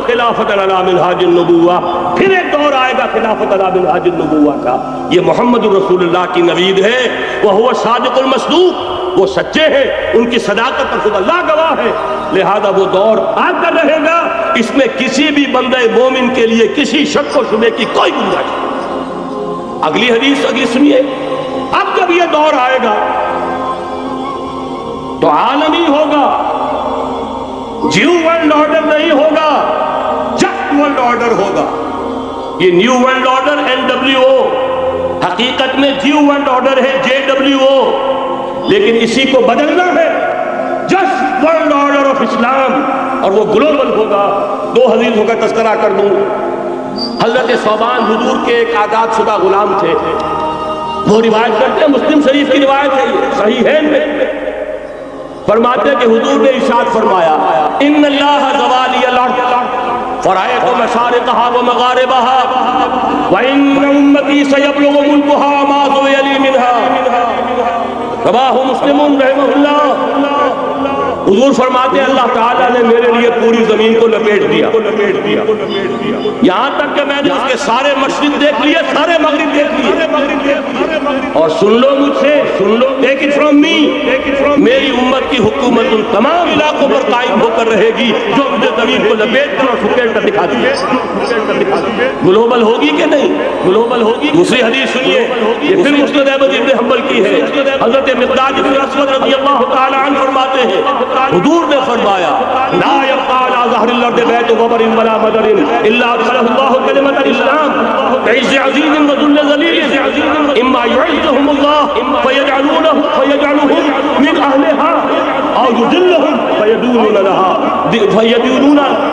خلافت علی منہاج النبوہ، پھر ایک دور آئے گا خلافت علی منہاج النبوہ کا۔ یہ محمد رسول اللہ کی نوید ہے، وہ صادق المصدوق، وہ سچے ہیں، ان کی صداقت پر خود اللہ گواہ ہے، لہذا وہ دور آتا رہے گا، اس میں کسی بھی بندہ مومن کے لیے کسی شک و شبے کی کوئی گنجائش نہیں۔ اگلی حدیث اگلی سنیے، اب جب یہ دور آئے گا تو عالمی ہوگا، جیو ورلڈ آرڈر نہیں ہوگا، جسٹ ورلڈ آرڈر ہوگا۔ یہ نیو ورلڈ آرڈر NWO، حقیقت میں جیو ورلڈ آرڈر ہے JWO، لیکن اسی کو بدلنا ہے جسٹ ورلڈ آرڈر آف اسلام، اور وہ گلوبل ہوگا۔ دو حدیثوں کا تذکرہ کر دوں۔ حضرت ثوبان حضور کے ایک آزاد شدہ غلام تھے، وہ روایت کرتے ہیں، مسلم شریف کی روایت ہے، صحیحین میں فرماتے ہیں کہ حضور نے ارشاد فرمایا، ان اللہ زوالی الارض فرائق مشارقها ومغاربها وان امتی سیبلغ ملکها ما زوی لی منها، رواہ مسلم رحمہ اللہ۔ حضور فرماتے ہیں اللہ تعالیٰ نے میرے لیے پوری زمین کو لپیٹ دیا، یہاں تک کہ میں نے اس کے سارے مشرق دیکھ لیے، سارے مغرب دیکھ لیے، اور سن لو مجھ سے، سن لو، ٹیک اٹ فرام می، میری امت کی حکومت ان تمام علاقوں پر قائم ہو کر رہے گی جو مجھے زمین کو لپیٹ کر اور سکیڑ کر دکھا دیا۔ گلوبل ہوگی کہ نہیں؟ گلوبل ہوگی۔ دوسری حدیث سنیے، یہ پھر مسند احمد بن حنبل کی ہے، حضرت مقداد بن اسود رضی اللہ تعالی عنہ فرماتے ہیں، حضور نے فرمایا، لا يبقى على ظهر الارض بیت وبر ولا مدر الا ادخله الله كلمة الاسلام بعز عزيز وذل ذليل، اما يعزهم الله فيجعلهم من اهلها او يذلهم فيدونون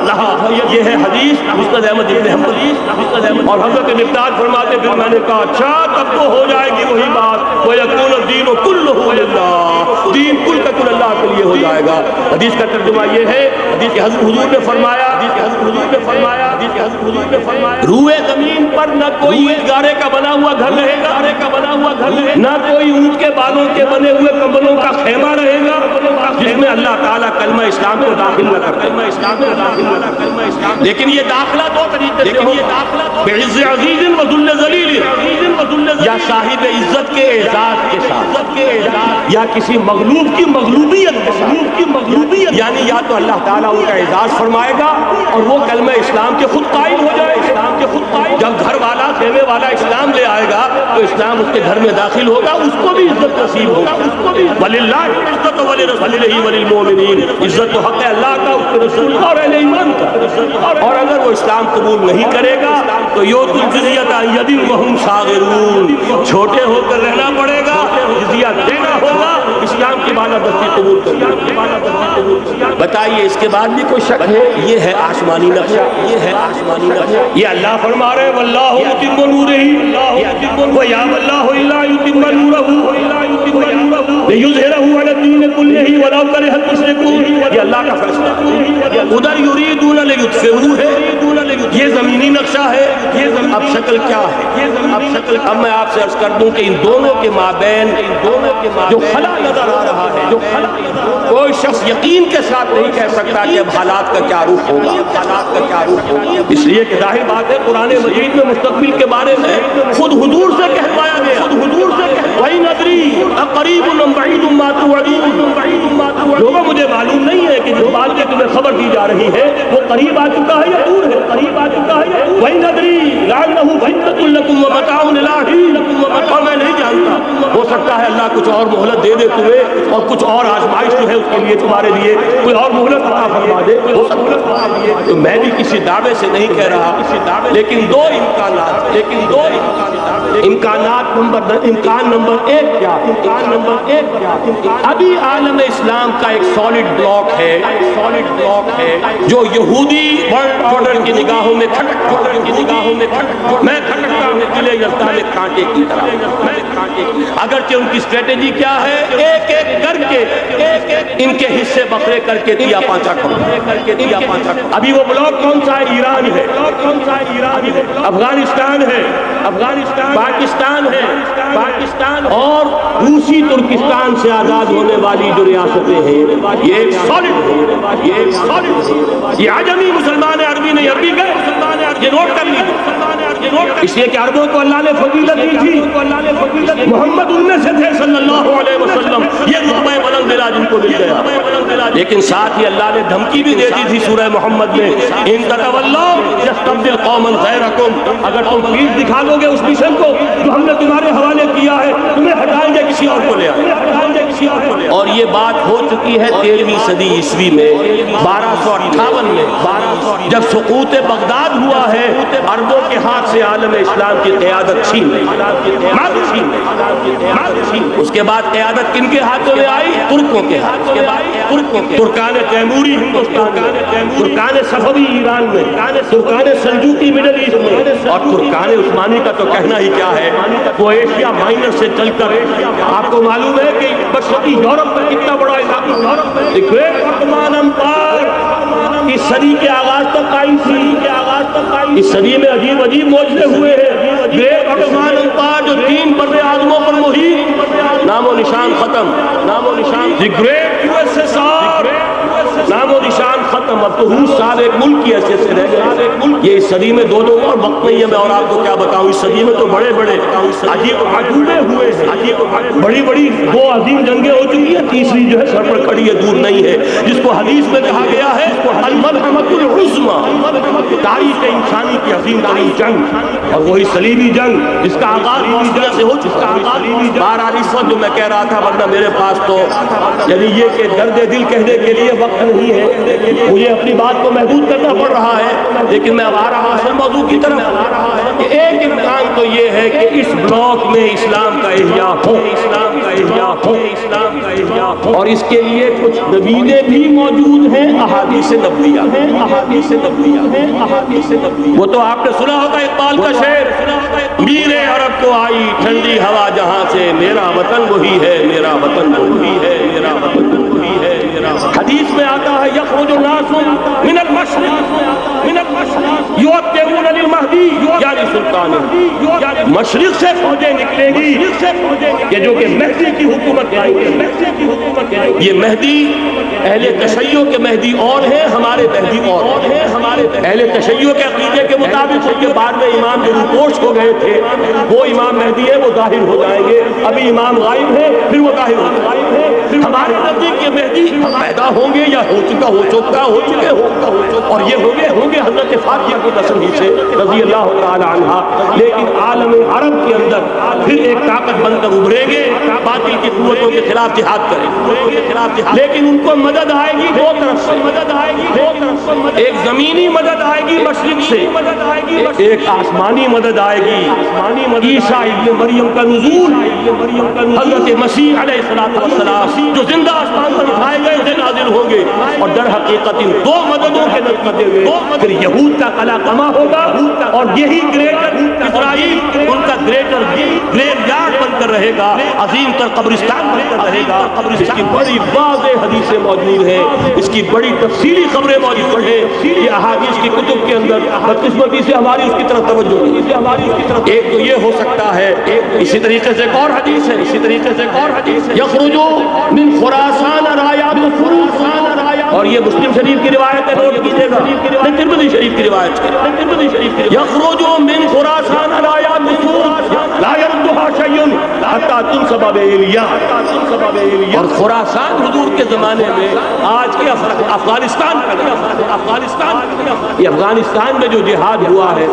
لها۔ یہ ہے حدیث مسند احمد بن حنبل، اور حضرت مقداد فرماتے پھر میں نے کہا اچھا تب تو ہو جائے گی وہی بات، وَيَكُونُ الدِّينُ كُلُّهُ لِلَّهِ، دین کل کا کل اللہ کے لیے ہو جائے گا۔ حدیث کا ترجمہ یہ ہے، حدیث کے حضرت حضور نے فرمایا، روئے زمین پر نہ کوئی گارے کا بنا ہوا گھر رہے گا، نہ کوئی اونٹ کے بالوں کے بنے ہوئے کمبلوں کا خیمہ رہے گا جس میں اللہ تعالیٰ کلمہ اسلام کو داخل نہ کرتے۔ لیکن یہ داخلہ دو طریقے سے ہوگا، بعز عزیز و ذل ذلیل، یا صاحب عزت کے اعزاز کے ساتھ، یا کسی مغلوب کی مغلوبیت کے ساتھ، یعنی یا تو اللہ تعالیٰ ان کا اعزاز فرمائے گا اور وہ کلمہ اسلام کے خود قائم ہو جائے۔ جب گھر والا خیمے والا اسلام لے آئے گا تو اسلام اس کے گھر میں داخل ہوگا، اس کو بھی عزت نصیب ہوگا۔ وَلِلَّهِ الْعِزَّةُ وَلِرَسُولِهِ وَلِلْمُؤْمِنِينَ، عزت و حق اللہ کا، اس کے رسول کا اور اہل ایمان کا۔ اور اگر وہ اسلام قبول نہیں کرے گا تو یؤتُوا الْجِزْیَةَ عَنْ یَدٍ وَهُمْ صَاغِرُونَ، چھوٹے ہو کر رہنا پڑے گا، جزیہ دینا ہوگا، اسلام کی بالادستی قبول کرنا۔ بتائیے اس کے بعد بھی کوئی شک ہے؟ یہ ہے آسمانی نقشہ، یہ اللہ فرما رہے واللہ یتم نورہ ویابی اللہ الا یتم نورہ لیظہرہ علی الدین کلہ ولو کرہ المشرکون۔ یہ اللہ کا فیصلہ ہے۔ ادھر یریدون لیطفئوا ہے، یہ زمینی نقشہ ہے۔ اب شکل کیا ہے؟ اب میں آپ سے عرض کر دوں کہ ان دونوں کے مابین جو خلا نظر آ رہا ہے، کوئی شخص یقین کے ساتھ نہیں کہہ سکتا کہ اب حالات کا کیا رخ ہوگا، اس لیے کہ ظاہر بات ہے قرآن مجید میں مستقبل کے بارے میں خود حضور سے کہوایا گیا، وَإِنْ أَدْرِي أَقَرِيبٌ أَمْ بَعِيدٌ مَا تُوعَدُونَ۔ لوگوں مجھے معلوم نہیں ہے کہ جو بات کی تمہیں خبر دی جا رہی ہے وہ قریب آ چکا ہے یا دور ہے۔ وَإِنْ أَدْرِي لَعَلَّهُ فِتْنَةٌ لَكُمْ وَمَتَاعٌ إِلَىٰ حِينٍ، اور میں نہیں جانتا، ہو سکتا ہے اللہ کچھ اور مہلت دے دے تمہیں، اور کچھ اور آزمائش جو ہے اس کے لیے تمہارے لیے کوئی اور مہلت عطا فرما دے، ہو سکتا ہے۔ تو میں بھی کسی دعوے سے نہیں کہہ رہا، لیکن دو امکان نمبر ایک کیا؟ ابھی عالم اسلام کا ایک سالڈ بلاک ہے جو یہودی ورلڈ آرڈر کی نگاہوں میں کھٹکتا میں کھٹکتا ہوں قلعہ یزدہ میں کانٹے کی طرح۔ اگرچہ ان کی اسٹریٹجی کیا ہے؟ ایک ایک کر کے ان کے حصے بکھرے کر کے تیا پانچا کرو۔ ابھی وہ بلاک کون سا ہے؟ ایران ہے، افغانستان ہے، پاکستان ہے، اور روسی ترکستان سے آزاد ہونے والی جو ریاستیں ہیں، یہ ایک سالڈ، یہ عجمی مسلمان اس لیے کہ عربوں کو اللہ نے فضیلت دی تھی، محمد ان میں سے تھے صلی اللہ علیہ وسلم، یہ رتبہ بلند ملا جن کو مل گیا۔ لیکن ساتھ ہی اللہ نے دھمکی بھی دے دی تھی سورہ محمد میں، ان تتولوا یستبدل قوما غیرکم، اگر تم پیٹھ دکھا لو گے اس مشن کو جو ہم نے تمہارے حوالے کیا ہے، تمہیں ہٹائیں گے، کسی اور کو لے آئیں گے۔ اور یہ بات ہو چکی ہے 13ویں صدی عیسوی میں، 1258 میں، جب سقوط بغداد ہوا ہے، عربوں کے ہاتھ سے عالم اسلام کی قیادت چھین لی۔ اس کے بعد قیادت کن کے ہاتھوں میں آئی؟ ترکوں کے ہاتھ، ترکان تیموری ہندوستان میں، ترکان صفوی ایران میں، ترکان سلجوقی مڈل ایسٹ میں، اور ترکان عثمانی کا تو کہنا ہی کیا ہے، وہ ایشیا مائنر سے چل کر آپ کو معلوم ہے کہ مشرقی یورپ میں کتنا بڑا علاقہ، گریٹ عثمان امپائر اس صدی کے آغاز تک قائم تھی۔ اس صدی میں عجیب عجیب معجزے ہوئے ہیں۔ گریٹ عثمان امپائر جو 3 بر اعظموں پر محیط، نام و نشان ختم، نام و نشان، دی گریٹ USSR، نام و نشان ختم۔ اب تو روس صاحب ایک ملک کی حیثیت سے رہ گئے۔ یہ اس صدی میں 2 اور وقت نہیں ہے، میں اور آپ کو کیا بتاؤں، اس صدی میں تو بڑے بڑے عجیب عجوبے ہوئے ہیں، بڑی بڑی 2 عظیم جنگیں ہو چکی ہیں، تیسری جو ہے سر پر کھڑی ہے، دور نہیں ہے، جس کو حدیث میں کہا گیا ہے الملحمۃ العظمیٰ، تاریخ انسانی کی عظیم ترین جنگ، اور وہی صلیبی جنگ جس کا آغاز بوسنیا سے ہو چکا ہے۔ بہرحال اس وقت جو میں کہہ رہا تھا، ورنہ میرے پاس تو یعنی یہ کہ درد دل کہنے کے لیے وقت نہیں ہے، مجھے اپنی بات کو محدود کرنا پڑ رہا ہے، لیکن میں اب آ رہا اصل موضوع کی طرف کہ ایک امکان تو یہ ہے کہ اس بلاک میں اسلام کا احیاء ہو، اور اس کے لیے کچھ نویدیں بھی موجود ہیں، احادیث نبویہ۔ وہ تو آپ نے سنا ہوگا اقبال کا شعر، میرے عرب کو آئی ٹھنڈی ہوا جہاں سے، میرا وطن وہی ہے، میرا وطن وہی ہے، میرا وطن وہی ہے۔ حدیث میں آتا ہے یخرج الناس من المشرق یؤتون للمہدی یعنی سلطان، مشرق سے فوجیں نکلیں گی کہ جو کہ مہدی کی حکومت قائم کرے۔ یہ مہدی اہل تشیع کے مہدی اور ہیں، ہمارے مہدی اور ہیں۔ اہل تشیع کے عقیدے کے مطابق ان کے بعد میں امام جو روپوش ہو گئے تھے، وہ امام مہدی ہے، وہ ظاہر ہو جائیں گے، ابھی امام غائب ہے، پھر وہ ظاہر ہو جائیں گے۔ ہمارے نزدیک یہ مہدی پیدا ہوں گے یا ہو چکے اور یہ ہوں گے حضرت فاطمہ کی نسل ہی سے رضی اللہ تعالی عنہا، لیکن عالم عرب کے اندر پھر ایک طاقت بن کر ابھریں گے، باطل کی قوتوں کے خلاف جہاد کریں گے، لیکن ان کو مدد آئے گی 2 طرف سے، ایک زمینی مدد آئے گی مشرق سے، ایک آسمانی مدد آئے گی، عیسیٰ ابن مریم کا نزول، حضرت مسیح علیہ السلام جو زندہ آسمان پر اٹھائے گئے سے نازل ہوں گے، اور در حقیقت ان 2 مددوں کے نتیجے میں پھر یہود کا قلعہ کما ہوگا، اور یہی گریٹر اسرائیل ان کا گریٹر گریو یارڈ بن کر رہے گا، عظیم تر قبرستان بن کر رہے گا۔ اس کی بڑی واضح حدیثیں موجود ہیں، اس کی بڑی تفصیلی خبریں موجود ہیں، یہ احادیث کی کتب کے اندر، بدقسمتی سے ہماری اس کی طرف توجہ نہیں۔ ایک تو یہ ہو سکتا ہے، اسی طریقے سے ایک اور حدیث ہے، یخرجو من خراسان رایات الفروس، اور یہ مسلم شریف کی روایت ہے، نوٹ کیجئے گا، ترمذی شریف کی روایت ہے، یخرجو من خراسان رایات الفروس لا يردها شيء حتى تنصب بإيلیا، اور خراسان حضور کے زمانے میں آج کے افغانستان یہ افغانستان میں جو جہاد ہوا ہے،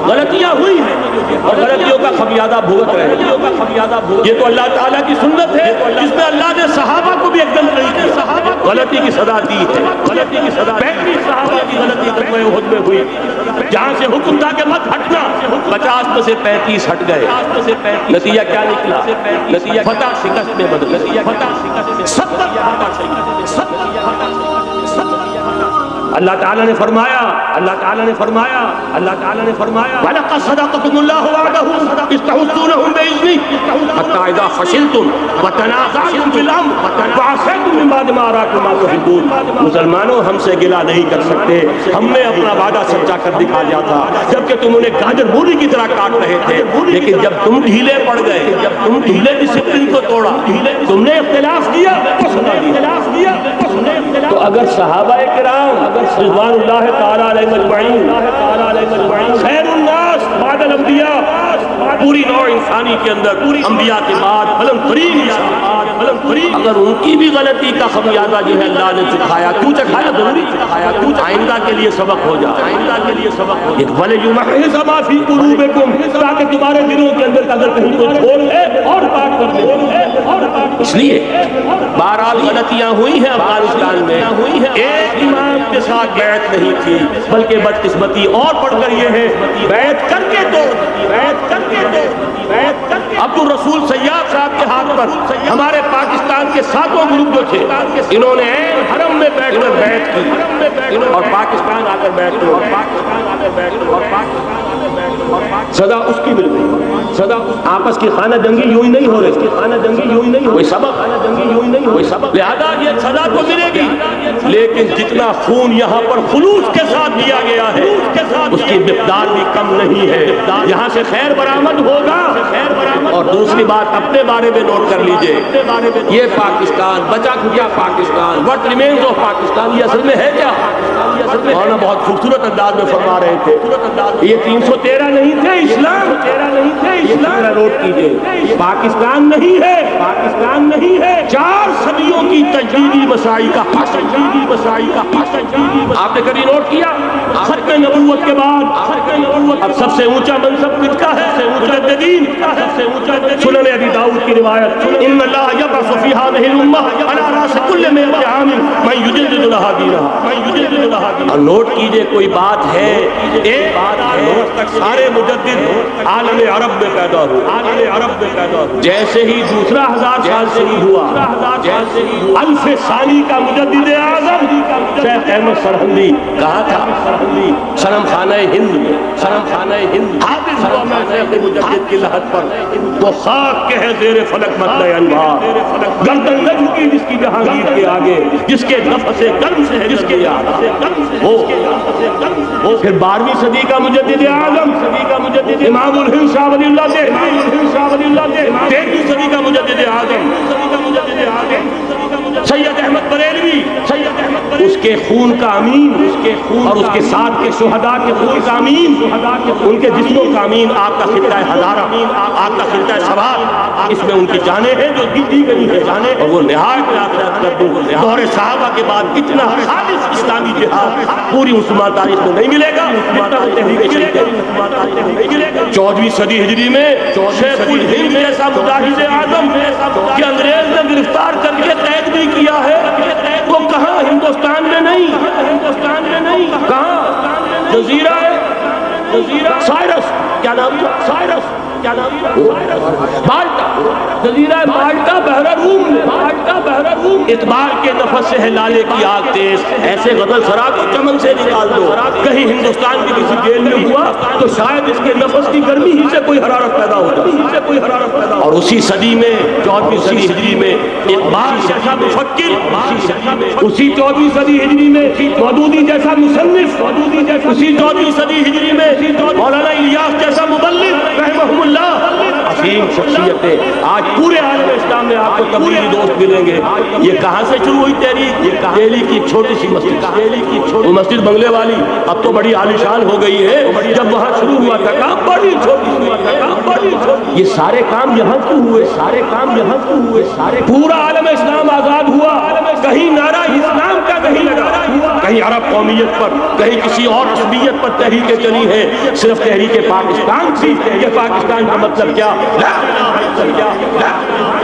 غلطیاں ہوئی ہیں اور غلطیوں کا خمیازہ بھگت رہے ہیں، یہ تو اللہ تعالیٰ کی سنت ہے جس میں اللہ نے صحابہ کو بھی ایک دم غلطی کی سزا دی ہے، 35 صحابہ کی غلطی غزوہ احد میں ہوئی، جہاں سے حکم تھا کہ مت ہٹنا، 50 میں سے 35 ہٹ گئے، نتیجہ کیا نکلا؟ نتیجہ فتح شکست میں بدل، 70 اللہ تعالیٰ نے فرمایا وَلَقَدْ صَدَقَكُمُ اللَّهُ وَعْدَهُ إِذْ تَحُسُّونَهُم بِإِذْنِهِ حَتَّىٰ إِذَا فَشِلْتُمْ وَتَنَازَعْتُمْ فِي الْأَمْرِ وَعَصَيْتُم مِّن بَعْدِ مَا أَرَاكُم مَّا تُحِبُّونَ۔ مسلمانوں ہم سے گلہ نہیں کر سکتے، ہم نے اپنا وعدہ سچا کر دکھا دیا تھا، جبکہ تم انہیں گاجر مولی کی طرح کاٹ رہے تھے، لیکن جب تم ڈھیلے پڑ گئے، جب تم ڈھیلے ڈسپلن کو توڑا، تم نے اختلاف کیا، تو اگر صحابہ کرام رضوان اللہ تعالی علیہ مجمعین خیر الناس بعد پوری نوع انسانی کے اندر انبیاء کے بعد بلند ترین انسان، اگر ان کی بھی غلطی کا خمیازہ جو ہے اللہ نے چکھایا، کیوں چکھایا؟ ضروری چکھایا، کیوں؟ آئندہ کے لیے سبق ہو جائے، آئندہ کے لیے سبق ہو جائے۔ وَلِيُمَحِّصَ مَا فِي قُلُوبِكُمْ، تاکہ تمہارے دلوں کے اندر اگر کہیں کوئی کھول ہے اور پاک کر دے۔ اس لیے بہرحال غلطیاں ہوئی ہیں افغانستان میں، ایک امام کے ساتھ بیعت نہیں تھی، بلکہ بدقسمتی اور پڑھ کر یہ ہے بیعت کر کے تو عبد الرسول سیاف صاحب کے ہاتھ پر ہمارے پاکستان کے 7 گروپ جو تھے، انہوں نے حرم میں بیٹھ کر بیعت کی اور پاکستان آ کر بیٹھ سزا اس کی مل گئی، سزا آپس کی خانہ جنگی یوں ہی نہیں ہو رہی، خانہ جنگی یوں ہی نہیں ہوئی، سبب لہذا یہ سزا تو ملے گی، لیکن جتنا خون یہاں پر خلوص کے ساتھ دیا گیا ہے اس کی مقدار بھی کم نہیں ہے، یہاں سے خیر برآمد ہوگا۔ اور دوسری بات اپنے بارے میں نوٹ کر لیجئے، یہ پاکستان بچا کھچا Pakistan, what remains of Pakistan, یہ اصل میں ہے کیا؟ مولانا بہت خوبصورت انداز میں فرما رہے تھے، یہ 313 نہیں تھے، اسلام نوٹ کیجئے، پاکستان نہیں ہے 4 صدیوں کی تجدیدی مسائی کا حاصل، آپ نے کبھی نوٹ کیا؟ ختم نبوت کے بعد اب سب سے اونچا منصب کس کا ہے؟ مجددین۔ سنن ابی داؤد کی روایت، ان اللہ یبعث فی ہذہ الامہ علی راس کل 100 عام من یجدد لها دینها۔ اور نوٹ کیجئے کوئی بات ہے، ایک بات تک سارے مجدد عالم عرب میں پیدا ہوئے، جیسے ہی دوسرا 1000 سال شروع ہوا، الف ثانی کا مجدد اعظم شیخ احمد سرہندی کہا تھا، شرم خانہ ہند حافظ ہوا میں شیخ مجدد کی لحد پر، وہ خاک کے ہے زیر فلک مطلع انوار، گردن نہ جھکی جس کی جہانگیر کے آگے، جس کے نفس گرم سے ہے جس کے وہ پھر 12ویں صدی کا مجدد اعظم امام الہند شاہ ولی اللہ دے، 13ویں صدی کا مجدد اعظم سید احمد بریلوی، اس کے خون کا امین، اور اس کے ساتھ کے شہداء کے خون کا امین، ان کے جسموں کا امین، آپ کا خطہ ہزارہ، آپ کا خطہ سوات، اس میں ان کی جانیں ہیں جو دی گئی ہیں، اور وہ نہایت دور صحابہ کے بعد اتنا خالص اسلامی جہاد پوری مسلمان تاریخ میں نہیں ملے گا، 14ویں صدی ہجری میں شیخ الہند جیسا مجاہد اعظم کہ انگریز نے گرفتار کر کے قید بھی کیا ہے، وہ کہاں؟ ہندوستان میں نہیں، کہاں؟ جزیرہ سائرس، کیا نام تھا؟ مالٹا، جزیرہ مالٹا بحر روم میں، اقبال کے نفس سے ہے لالے کی آگ تیز، ایسے غزل سرا کو چمن سے نکال دو، کہیں ہندوستان کی کسی جیل میں ہوا تو شاید اس کے نفس کی گرمی ہی سے کوئی حرارت پیدا ہوتا، اور اسی صدی میں 14ویں صدی ہجری میں اقبال جیسا مفکر، اسی 14ویں صدی ہجری میں مودودی جیسا مصنف، اسی 14ویں صدی ہجری میں مولانا الیاس جیسا مبلغ رحمہ اللہ، عظیم شخصیتیں آج پورے عالم اسلام میں آپ کو تبلیغی دوست ملیں گے۔ یہ کہاں سے شروع ہوئی تحریک؟ یہ دہلی کی چھوٹی سی مسجد، وہ مسجد بنگلے والی اب تو بڑی عالیشان ہو گئی ہے، جب وہاں شروع ہوا تھا کام بڑی چھوٹی، یہ سارے کام یہاں کیوں ہوئے؟ پورا عالم اسلام آزاد ہوا، کہیں نعرہ اسلام کا نہیں لگا، کہیں عرب قومیت پر، کہیں کسی اور عصبیت پر تحریکیں چلی ہیں، صرف تحریک پاکستان تھی۔ یہ پاکستان کا مطلب کیا؟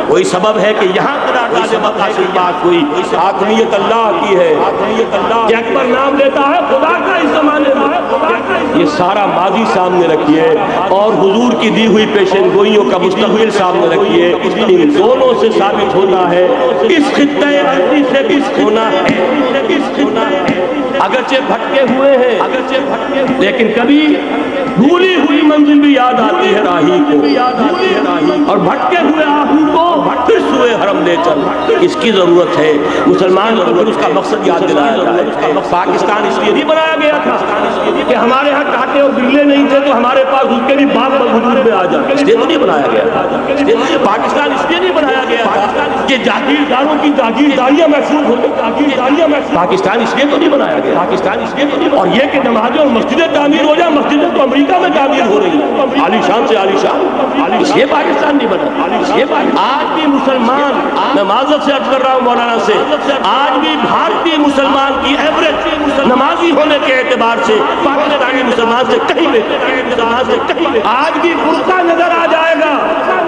وہی سبب ہے کہ یہاں حاصل بات ہوئی، حاکمیت اللہ کی ہے، کہ اکبر نام لیتا ہے خدا کا اس زمانے میں، یہ سارا ماضی سامنے رکھیے اور حضور کی دی ہوئی پیشن گوئیوں کا مستقبل سامنے رکھیے، ان دونوں سے ثابت ہونا ہے اس خطہ ارضی سے اس ہونا ہے، اگرچہ بھٹکے ہوئے ہیں لیکن کبھی بھولی ہوئی منزل بھی یاد آتی ہے راہی کو، اور بھٹکے ہوئے آہو کو پھر سوئے حرم لے چل، اس کی ضرورت ہے۔ مسلمان کو اس کا مقصد یاد دلایا جائے۔ پاکستان اس لیے نہیں بنایا گیا تھا کہ ہمارے ہاں کھاتے اور بگلے نہیں تھے تو ہمارے پاس اس کے بھی باپ وجود میں آ جائے. اس لیے تو نہیں بنایا گیا تھا. پاکستان اس لیے نہیں بنایا گیا تھا کہ جاگیرداروں کی جاگیرداریاں محفوظ ہو. پاکستان اس لیے تو نہیں بنایا گیا. پاکستان اس لیے تو نہیں. اور یہ کہ نمازیں اور مسجدیں تعمیر ہو جائیں. مسجدیں تو امریکہ میں تعمیر ہو رہی ہیں عالی شان سے عالی شان. یہ پاکستان نہیں بنا. آج بھی مسلمان, میں معذرت سے عرض کر رہا ہوں مولانا سے, آج بھی بھارتی مسلمان کی ایوریج نمازی ہونے کے اعتبار سے پاکستانی مسلمان سے کہیں بہتر. آج بھی برقع نظر آ جائے گا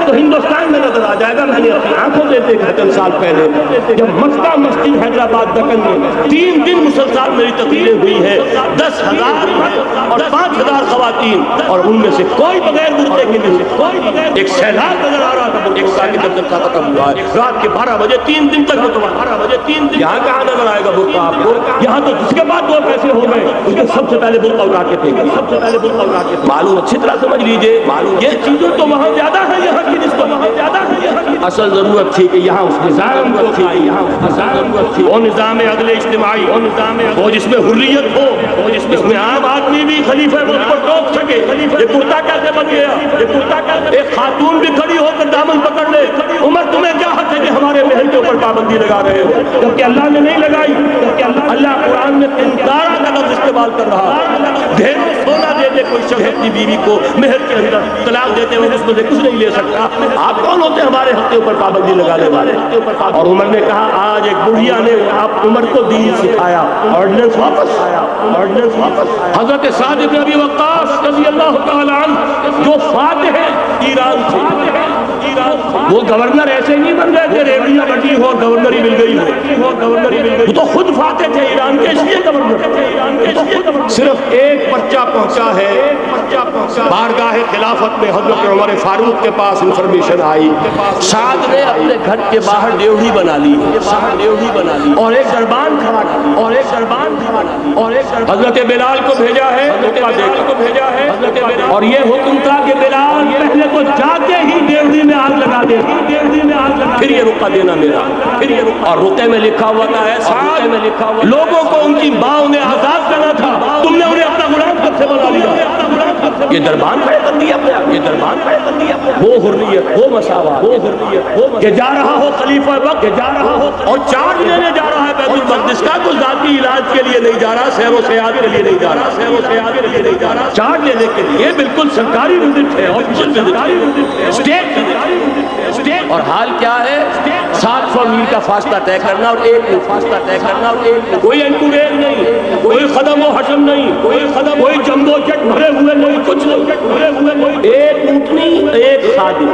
تو ہندوستان میں نظر آ جائے گا. میں نے اپنی آنکھوں سے دیکھا چند سال پہلے جب مکہ مسجد حیدرآباد دکن میں 3 دن مسلسل میری تقریریں ہوئی ہیں. 10,000 اور 5,000 خواتین, اور ان میں سے کوئی بغیر برقعے کے نہیں. ایک سیلاب نظر آ رہا تھا برقعہ کی جب تک ختم ہوا ہے رات کے 12 بجے 3 دن تک. 12 بجے 3 دن. یہاں کہاں نظر آئے گا برقعہ آپ کو؟ یہاں تو جس کے بعد 2 پیسے ہو گئے اس کے سب سے پہلے برقعہ اٹھا کے پھینکا. سب سے پہلے برقعہ اٹھا کے معلوم اچھی طرح سمجھ لیجئے. یہ چیزیں تو وہاں زیادہ ہیں, یہاں کی نسبت وہاں زیادہ ہے. اصل ضرورت تھی کہ یہاں اس نظام کو ضرورت تھی وہ نظام عدل اجتماعی, وہ جس میں حریت ہو, جس میں عام آدمی بھی خلیفہ ملک کو ٹوک سکے. یہ کرتا کیسے بن گیا؟ یہ کرتا کیسے؟ ایک خاتون بھی کھڑی ہو کر دامن پکڑ لے. عمر تمہیں کیا حق ہے کہ ہمارے محل کے اوپر پابندی لگا رہے ہو؟ جبکہ اللہ نے نہیں لگائی. اللہ قرآن میں 13 کا لفظ استعمال کر رہا. ڈھیروں سونا دے دے کوئی شخص اپنی بیوی کو مہر کے اندر, طلاق دیتے وقت اس میں سے کچھ نہیں لے سکتا. آپ کون ہوتے ہیں ہمارے حق کے اوپر پابندی لگانے والے؟ اور عمر نے کہا آج ایک بڑھیا نے آپ عمر کو دین سکھایا. آرڈیننس واپس آیا. حضرت سعد بن ابی وقاص رضی اللہ تعالی عنہ جو فاتح ہیں ایران سے, وہ گورنر ایسے نہیں بن گئے کہ ریوڑیاں بٹی ہو گورنری مل گئی ہو. وہ تو خود فاتح تھے ایران کے, اس لیے گورنر. صرف ایک پرچہ پہنچا ہے بارگاہ خلافت میں. حضرت عمر فاروق کے پاس انفارمیشن آئی سعد نے اپنے گھر کے باہر ڈیوڑی بنا لی اور ایک دربان کھڑا حضرت بلال کو بھیجا ہے اور یہ حکم تھا کہ بلال پہلے تو جاتے ہی ڈیوڑی میں آگ لگا دے, پھر یہ رقعہ دینا میرا. اور رقعے میں لکھا ہوا تھا ہے لوگوں کو ان کی ماؤں نے آزاد کرنا تھا, تم نے انہیں اپنا غلام کب سے بنا لیا. یہ دربان کھڑے کر دیا وہ حریت, وہ مساوات. کہ جا رہا ہو خلیفہ وقت, اور چارج لینے جا رہا ہے بیت المقدس کا, تو ذاتی علاج کے لیے نہیں جا رہا, سیر و سیاحت کے لیے نہیں جا رہا, چارج لینے کے لیے. بالکل سرکاری وزٹ ہے, اسٹیٹ. اور حال کیا ہے 700 میل کا فاصلہ طے کرنا اور کوئی انٹوریج نہیں, کوئی قدم و حشم نہیں, کوئی جمبو جٹ بھرے ہوئے نہیں, کچھ نہیں. ایک اونٹنی ایک خادم.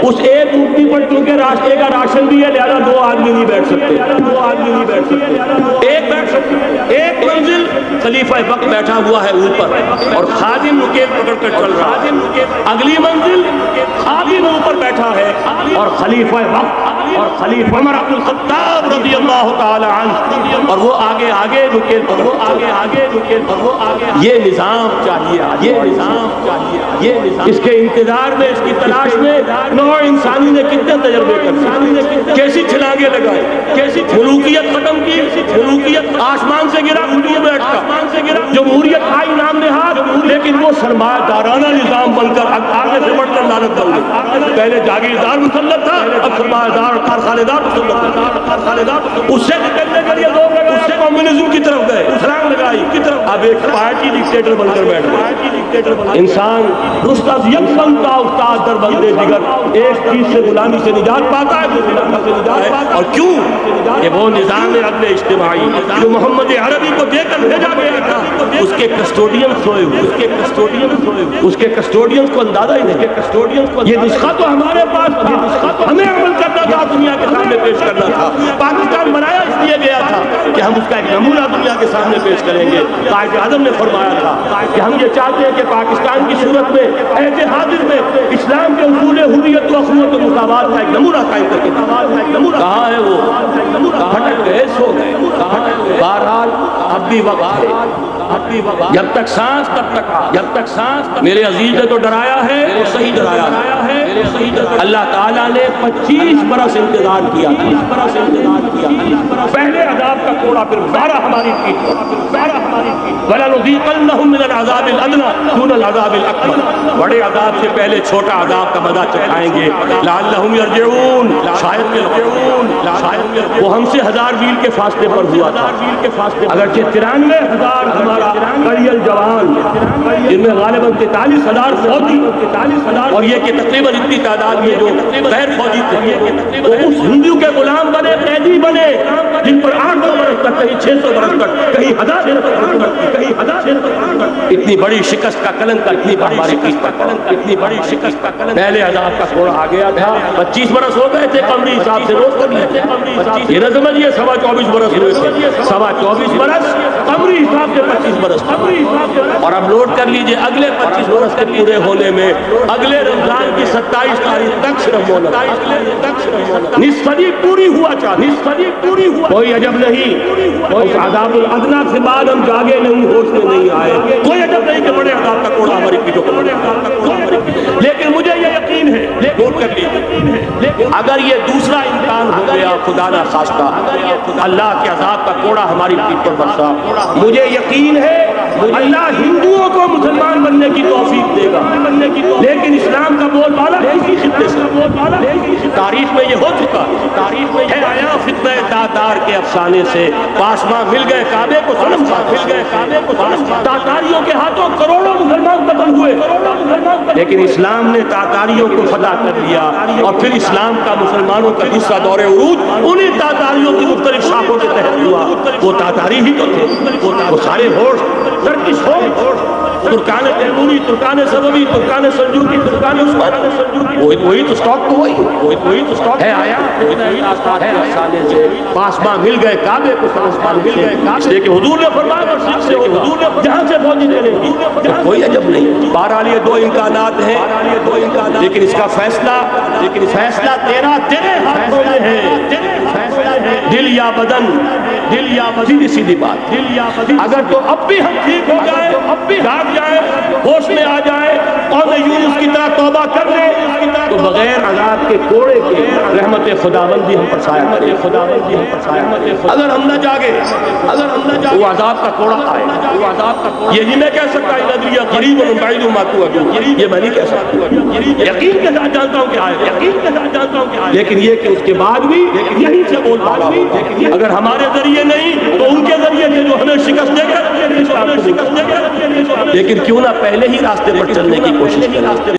اس ایک اونٹنی پر کیونکہ راستے کا راشن بھی ہے لہذا 2 آدمی نہیں بیٹھ سکتے. ایک بیٹھ سکتے. ایک منزل خلیفہ وقت بیٹھا ہوا ہے اوپر اور خادم نکیل پکڑ کر چل رہا ہے. اگلی منزل خادم اوپر بیٹھا ہے اور خلیفہ وقت اور خلیفہ عمر بن الخطاب رضی اللہ تعالی عنہ, اور وہ آگے نکیل پر. یہ نظام چاہیے, اس کے انتظار میں, اس کی تلاش میں نوع انسانی نے کتنے تجربے کر, کیسی چھلانگیں لگائے, کیسی ملوکیت ختم کی. ملوکیت آسمان سے گرا, جمہوریت آئی نام نہاد, لیکن وہ سرمایہ دارانہ نظام بن کر آگے سے بڑھ کر لعنت بن گئی. پہلے جاگیردار مسلط تھا, اب سرمایہ دار اور کارخانے دار مسلط. اس سے نکلنے کے لیے لوگ اس سے کمیونزم کی طرف گئے, اسلام لگائی کی طرف. اب ایک پارٹی ڈکٹیٹر بن کر بیٹھ گئے. انسان رست از یک بنتا افتاد در بندے دیگر, ایک چیز سے غلامی سے نجات پاتا ہے. اور کیوں کہ وہ نظام عدل اجتماعی جو محمد عربی کو دے کر بھیجا گیا تھا, اس کے کسٹوڈین سوئے ہوئے. اس کے کسٹوڈین کو اندازہ ہی نہیں. یہ نسخہ تو ہمارے پاس تھا, ہمیں عمل کرنا تھا, دنیا کے سامنے پیش کرنا تھا. پاکستان بنایا اس لیے گیا تھا کہ ہم اس کا ایک نمونہ دنیا کے سامنے پیش کریں گے. قائد اعظم نے فرمایا تھا کہ ہم یہ چاہتے ہیں کہ پاکستان کی صورت میں عہد حاضر میں اسلام کے اصول حریت و اخوت و مساوات کا ایک نمونہ قائم کر کے. کہاں ہے وہ؟ بھٹک گئے, سو گئے. بہرحال اب بھی وقت ہے, جب تک سانس تب تک. میرے عزیز نے تو ڈرایا ہے, وہ صحیح ڈرایا ہے. اللہ تعالیٰ نے 25 برس انتظار کیا، پہلے عذاب کا کوڑا، پھر سارا ہماری پیٹ پر، وَلَنُذِيقَنَّهُم مِّنَ الْعَذَابِ الْأَدْنَىٰ دُونَ الْعَذَابِ الْأَكْبَرِ، بڑے عذاب سے پہلے چھوٹا عذاب کا مزہ چکھائیں گے، لَعَلَّهُمْ يَرْجِعُونَ، شاید وہ ہم سے 1000 میل کے فاصلے پر ہوا تھا، اگرچہ 93,000 ہمارا قریل جوان، جن میں غالباً 43,000 فوجی، اور یہ کہ تقریباً اتنی تعداد میں جو غیر فوجی تھے وہ اس ہندو کے غلام بنے، قیدی بنے، جن پر 800 برس تک، کہیں 600 برس تک، کہیں 1000 برس تک، اتنی بڑی شکست کا کلنک، اتنی ہماری پیٹ پر اتنی بڑی شکست کا کلنک، پہلے عذاب کا کوڑا آ گیا تھا، 25 برس ہو گئے تھے قمری حساب سے، روز کر لیتے، یہ نہ سمجھیے 24.25 برس ہوئے تھے، 24.25 برس قمری حساب سے 25 برس، اور اب نوٹ کر لیجئے اگلے 25 برس کے پورے ہونے میں اگلے رمضان کی 27 تاریخ تک صرف مہلت، نصف صدی پوری ہوا چاہیے، کوئی عجب نہیں اس عذاب الادنیٰ سے بعد ہم جاگے نہیں، ہوش میں نہیں آئے، کوئی عجب نہیں کہ بڑے عذاب کا کوڑا ہماری پیٹوں پر، لیکن مجھے یہ یقین ہے، نوٹ کر لیجئے، اگر یہ دوسرا امکان ہو گیا خدا نہ خواستہ، اللہ کے عذاب کا کوڑا ہماری پیٹ پر برسا، مجھے یقین ہے اللہ ہندوؤں کو مسلمان بننے کی توفیق دے گا، لیکن اسلام کا بول بالا اسی خطے سے، تاریخ میں یہ ہو چکا، تاریخ میں ہے آیا فتنہ تاتار کے افسانے سے، پاسباں مل گئے کعبے کو صنم، تاتاریوں کے ہاتھوں کروڑوں مسلمان قتل ہوئے، لیکن اسلام نے تاتاریوں کو فتح کر دیا، اور پھر اسلام کا مسلمانوں کا دوسرا دور عروج انہی تاتاریوں کی مختلف شاخوں کے تحت ہوا، وہ تاتاری ہی تو تھے، وہ سارے ہوش ترکش ہوش، ترکان تیموری، Terken صفوی، Terken Seljuqi, Terken Usmani, وہی تو سٹاک تو وہی تو سٹاک ہے آیا، پاسباں مل گئے کعبے کو پاسباں مل گئے کعبے، اس لیے کہ حضور نے فرمایا جہاں سے فوجی چلے گی، کوئی عجب نہیں، بہرحال یہ دو امکانات ہیں، لیکن اس کا فیصلہ تیرے ہاتھوں میں ہے، دل یا بدن، سیدھی بات، اگر تو اب بھی ہم ٹھیک ہو جائے، جاگ جائے، ہوش میں آ جائے، قوم یونس کی طرح توبہ کر لیں، تو بغیر عذاب کے کوڑے کے رحمت خداوندی ہم پر سایہ کرے، اگر ہم نہ جاگے، وہ عذاب کا کوڑا آئے، یہ نہیں میں کہہ سکتا ادریہ قریب و بعید ما توعدون، یہ میں نہیں کہہ سکتا، یقین کے ساتھ جانتا ہوں کہ آئے، لیکن یہ کہ اس کے بعد بھی یہیں سے بول پا رہا ہوں، اگر ہمارے ذریعے نہیں تو ان کے ذریعے سے جو ہمیں شکست دے گا، لیکن کیوں نہ پہلے ہی راستے پر چلنے کی کوشش کریں۔